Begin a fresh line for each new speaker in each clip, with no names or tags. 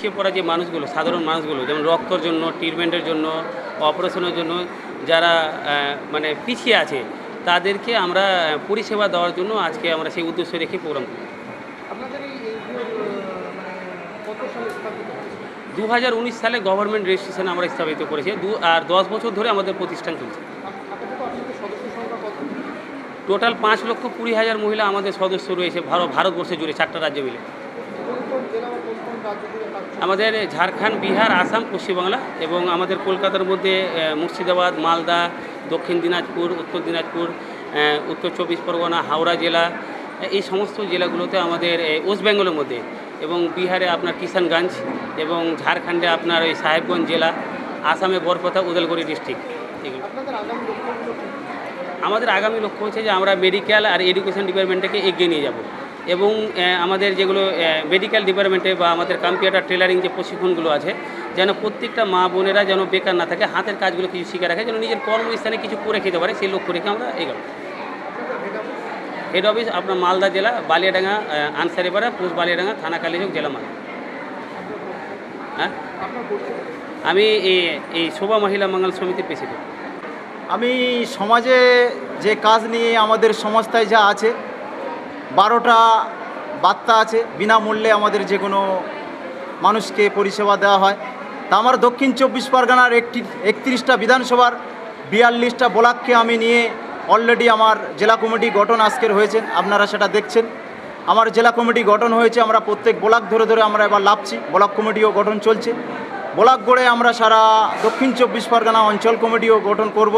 পিছিয়ে পড়া যে মানুষগুলো, সাধারণ মানুষগুলো, যেমন রক্তর জন্য, ট্রিটমেন্টের জন্য, অপারেশনের জন্য যারা মানে পিছিয়ে আছে, তাদেরকে আমরা পরিষেবা দেওয়ার জন্য আজকে আমরা সেই উদ্দেশ্য রেখে প্রোগ্রাম করি।
আপনাদের এই মানে কত সালে স্থাপিত হয়েছে?
2019 সালে গভর্নমেন্ট রেজিস্ট্রেশন আমরা স্থাপিত করেছি, আর 10 বছর ধরে আমাদের প্রতিষ্ঠান চলছে।
আপাতত আপনাদের সদস্য সংখ্যা কত?
টোটাল 5,20,000 মহিলা আমাদের সদস্য রয়েছে ভারতবর্ষে জুড়ে 4টা রাজ্য মিলে।
কোন কোন জেলা বা কোন কোন রাজ্য থেকে কাজ করছে?
আমাদের ঝাড়খণ্ড, বিহার, আসাম, পশ্চিমবাংলা এবং আমাদের কলকাতার মধ্যে মুর্শিদাবাদ, মালদা, দক্ষিণ দিনাজপুর, উত্তর দিনাজপুর, উত্তর 24 পরগনা, হাওড়া জেলা, এই সমস্ত জেলাগুলোতে আমাদের ওয়েস্ট বেঙ্গলের মধ্যে, এবং বিহারে আপনার কিষানগঞ্জ, এবং ঝাড়খণ্ডে আপনার ওই সাহেবগঞ্জ জেলা, আসামে বরপেটা, উদালগুড়ি ডিস্ট্রিক্ট। এগুলো
আপনাদের আগামী লক্ষ্যগুলো কি?
আমাদের আগামী লক্ষ্য হচ্ছে যে আমরা মেডিকেল আর এডুকেশন ডিপার্টমেন্টটাকে এগিয়ে নিয়ে যাব, এবং আমাদের যেগুলো মেডিকেল ডিপার্টমেন্টে বা আমাদের কম্পিউটার টেলারিং যে প্রশিক্ষণগুলো আছে, যেন প্রত্যেকটা মা বোনেরা যেন বেকার না থাকে, হাতের কাজগুলো কিছু শিখে রাখে, যেন নিজের কর্মস্থানে কিছু করে খেতে পারে, সেই লক্ষ্য রেখে আমরা এগোব।
আপনাদের হেড অফিস?
হেড অফিস আপনার মালদা জেলা, বালিয়াডাঙ্গা, আনসারিপাড়া, পোস্ট বালিয়াডাঙ্গা, থানা কালীচক, জেলা মালদা। হ্যাঁ,
আপনার পরিচয়?
আমি এই শোভা মহিলা মঙ্গল সমিতির প্রেসিডেন্ট।
আমি সমাজে যে কাজ নিয়ে আমাদের সংস্থায় যা আছে, 12টা বার্তা আছে, বিনামূল্যে আমাদের যে কোনো মানুষকে পরিষেবা দেওয়া হয়। তা আমার দক্ষিণ 24 পরগনার 31টা বিধানসভার 42টা ব্লককে আমি নিয়ে অলরেডি আমার জেলা কমিটি গঠন আজকের হয়েছে, আপনারা সেটা দেখছেন। আমার জেলা কমিটি গঠন হয়েছে, আমরা প্রত্যেক ব্লক ধরে ধরে আমরা এবার লাভছি, ব্লক কমিটিও গঠন চলছে। ব্লক গড়ে আমরা সারা দক্ষিণ 24 পরগনা অঞ্চল কমিটিও গঠন করব,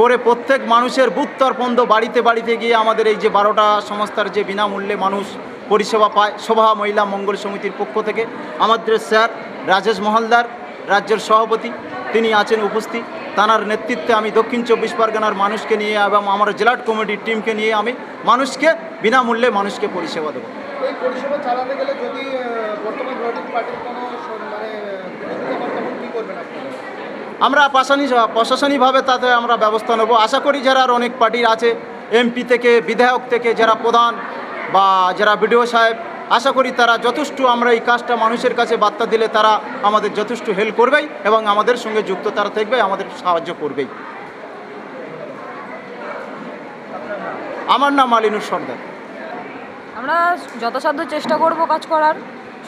করে প্রত্যেক মানুষের বুথ তরপন্দ বাড়িতে বাড়িতে গিয়ে আমাদের এই যে 12টা সংস্থার যে বিনামূল্যে মানুষ পরিষেবা পায়, শোভা মহিলা মঙ্গল সমিতির পক্ষ থেকে আমাদের স্যার রাজেশ মহলদার, রাজ্যের সভাপতি, তিনি আছেন উপস্থিত। তাঁর নেতৃত্বে আমি দক্ষিণ 24 পরগনার মানুষকে নিয়ে এবং আমার জেলা কমিটির টিমকে নিয়ে আমি মানুষকে বিনামূল্যে মানুষকে পরিষেবা দেবো।
এই পরিষেবা চালাতে গেলে যদি বর্তমান রুলিং পার্টির কোনো মানে বিরোধিতা করে, তখন কী করবেন আপনারা?
আমরা প্রশাসনিকভাবে তাতে আমরা ব্যবস্থা নেব। আশা করি যারা আর অনেক পার্টির আছে, এমপি থেকে, বিধায়ক থেকে, যারা প্রধান বা যারা বিডিও সাহেব, আশা করি তারা যথেষ্ট, আমরা এই কাজটা মানুষের কাছে বার্তা দিলে তারা আমাদের যথেষ্ট হেল্প করবেই এবং আমাদের সঙ্গে যুক্ত তারা থাকবে, আমাদের সাহায্য করবেই। আমার নাম আলিনুর সর্দার।
আমরা যথাসাধ্য চেষ্টা করব কাজ করার,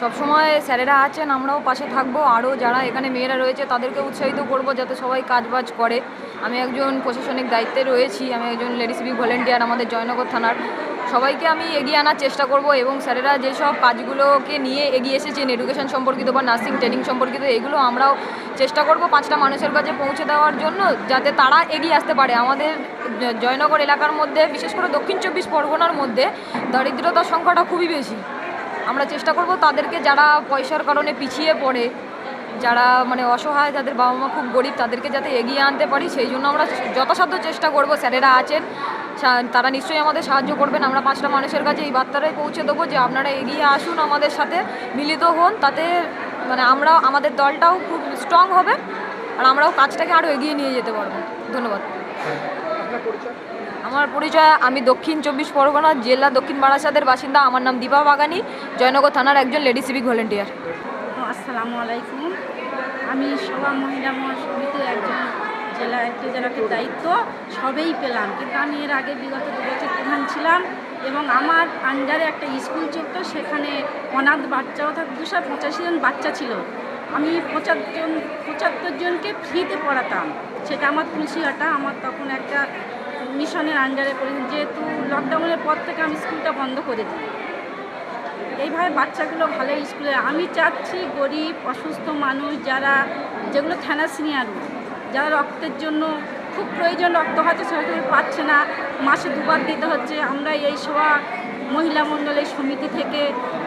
সবসময় স্যারেরা আছেন, আমরাও পাশে থাকবো। আরও যারা এখানে মেয়েরা রয়েছে তাদেরকে উৎসাহিত করব যাতে সবাই কাজবাজ করে। আমি একজন প্রশাসনিক দায়িত্বে রয়েছি, আমি একজন লেডি সিভিক ভলেন্টিয়ার আমাদের জয়নগর থানার। সবাইকে আমি এগিয়ে আনার চেষ্টা করব, এবং স্যারেরা যেসব কাজগুলোকে নিয়ে এগিয়ে এসেছেন এডুকেশন সম্পর্কিত বা নার্সিং ট্রেনিং সম্পর্কিত, এগুলো আমরাও চেষ্টা করব 5টা মানুষের কাছে পৌঁছে দেওয়ার জন্য, যাতে তারা এগিয়ে আসতে পারে। আমাদের জয়নগর এলাকার মধ্যে, বিশেষ করে দক্ষিণ 24 পরগনার মধ্যে দারিদ্রতার সংখ্যাটা খুবই বেশি। আমরা চেষ্টা করব তাদেরকে, যারা পয়সার কারণে পিছিয়ে পড়ে, যারা মানে অসহায়, যাদের বাবা মা খুব গরিব, তাদেরকে যাতে এগিয়ে আনতে পারি, সেই জন্য আমরা যথাসাধ্য চেষ্টা করব। স্যারেরা আছেন, তারা নিশ্চয়ই আমাদের সাহায্য করবেন। আমরা 5টা মানুষের কাছে এই বার্তাটাই পৌঁছে দেবো যে আপনারা এগিয়ে আসুন, আমাদের সাথে মিলিত হন, তাতে মানে আমাদের দলটাও খুব স্ট্রং হবে আর আমরাও কাজটাকে আরও এগিয়ে নিয়ে যেতে পারবো। ধন্যবাদ।
আপনার পরিচয়?
আমার পরিচয়, আমি দক্ষিণ 24 পরগনা জেলা দক্ষিণ বারাসাতের বাসিন্দা। আমার নাম দীপা বাগানি, জয়নগর থানার একজন লেডি সিভিক ভলেন্টিয়ার।
আসসালামু আলাইকুম। আমি শোভা মহিলা সমিতির একজন জেলাকে দায়িত্ব সবেই পেলাম, কিন্তু আমি এর আগে বিগত 2 বছর প্রধান ছিলাম এবং আমার আন্ডারে একটা স্কুল চলতো, সেখানে অনাথ বাচ্চা, অর্থাৎ 285 জন বাচ্চা ছিল। আমি 75 জনকে ফ্রিতে পড়াতাম। সেটা আমার তুলসীহাটা, আমার তখন একটা মিশনের আন্ডারে পড়ে, যেহেতু লকডাউনের পর থেকে আমি স্কুলটা বন্ধ করে দিই। এইভাবে বাচ্চাগুলো ভালো স্কুলে, আমি চাচ্ছি গরিব অসুস্থ মানুষ, যেগুলো থ্যালাসেমিয়া রোগ, যারা রক্তের জন্য খুব প্রয়োজন, রক্ত হয়তো সরকার পাচ্ছে না, মাসে 2বার দিতে হচ্ছে, আমরা এই সভা মহিলা মণ্ডলের সমিতি থেকে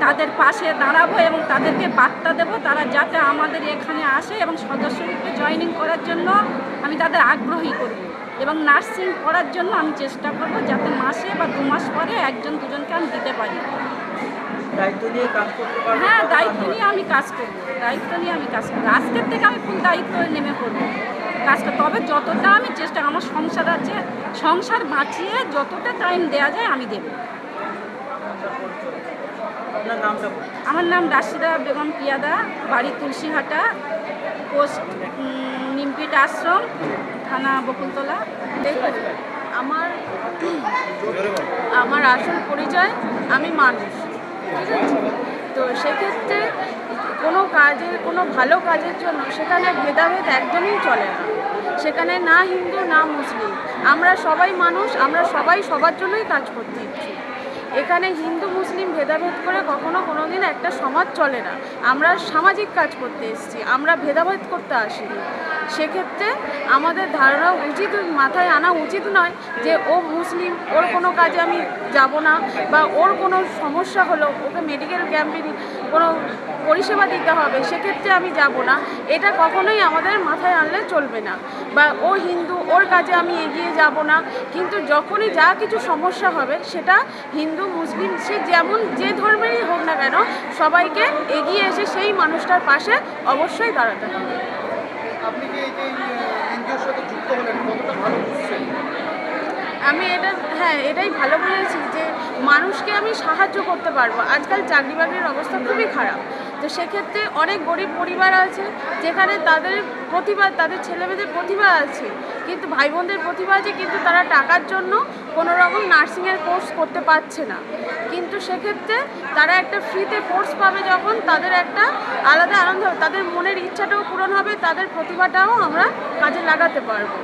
তাদের পাশে দাঁড়াবো এবং তাদেরকে বার্তা দেবো তারা যাতে আমাদের এখানে আসে এবং সদস্যরূপে জয়েনিং করার জন্য আমি তাদের আগ্রহী করব এবং নার্সিং করার জন্য আমি চেষ্টা করব যাতে মাসে বা 2 মাস পরে 1-2জনকে আমি দিতে পারি।
দায়িত্ব নিয়ে কাজ করতে পারবো?
হ্যাঁ, দায়িত্ব নিয়ে আমি কাজ করব, আজকের থেকে আমি ফুল দায়িত্ব নেমে পড়বো কাজটা। তবে যতটা আমি চেষ্টা, আমার সংসার আছে, সংসার বাঁচিয়ে যতটা টাইম দেওয়া যায় আমি দেব।
আপনার নামটা বলুন।
আমার নাম রাশিদা বেগম পিয়াদা, বাড়ি তুলসীহাটা, পোস্ট নিমপিট আশ্রম, থানা বকুলতলা।
দেখুন, আমার আমার আসল পরিচয় আমি মানুষ, ঠিক আছে? তো সেক্ষেত্রে কোনো কাজের, কোনো ভালো কাজের জন্য সেখানে ভেদাভেদ একদমই চলে না। সেখানে না হিন্দু না মুসলিম, আমরা সবাই মানুষ, আমরা সবাই সবার জন্যই কাজ করতে ইচ্ছুক। এখানে হিন্দু মুসলিম ভেদাভেদ করে কখনো কোনো দিন একটা সমাজ চলে না। আমরা সামাজিক কাজ করতে এসেছি, আমরা ভেদাভেদ করতে আসিনি। সেক্ষেত্রে আমাদের ধারণা উচিত, মাথায় আনা উচিত নয় যে ও মুসলিম, ওর কোনো কাজে আমি যাব না, বা ওর কোনো সমস্যা হলো ওকে মেডিকেল ক্যাম্পে কোনো পরিষেবা দিতে হবে, সেক্ষেত্রে আমি যাব না। এটা কখনোই আমাদের মাথায় আনলে চলবে না। বা ও হিন্দু, ওর কাজে আমি এগিয়ে যাব না। কিন্তু যখনই যা কিছু সমস্যা হবে, সেটা হিন্দু মুসলিম সে যেমন যে ধর্মেরই হোক না কেন, সবাইকে এগিয়ে এসে সেই মানুষটার পাশে অবশ্যই দাঁড়াতে হবে।
আপনি কি এই যে এনজিওর সাথে যুক্ত হলেন, কতটা ভালো বুঝছেন?
আমি এটাই ভালো বলেছি যে মানুষকে আমি সাহায্য করতে পারবো। আজকাল চাকরি বাকরির অবস্থা খুবই খারাপ। তো সেক্ষেত্রে অনেক গরিব পরিবার আছে যেখানে তাদের প্রতিভা, তাদের ছেলেমেয়েদের প্রতিভা আছে, কিন্তু ভাই বোনদের প্রতিভা আছে, কিন্তু তারা টাকার জন্য কোনো রকম নার্সিংয়ের কোর্স করতে পারছে না। কিন্তু সেক্ষেত্রে তারা একটা ফ্রিতে কোর্স পাবে যখন, তাদের একটা আলাদা আনন্দ হবে, তাদের মনের ইচ্ছাটাও পূরণ হবে, তাদের প্রতিভাটাও আমরা কাজে লাগাতে পারবো।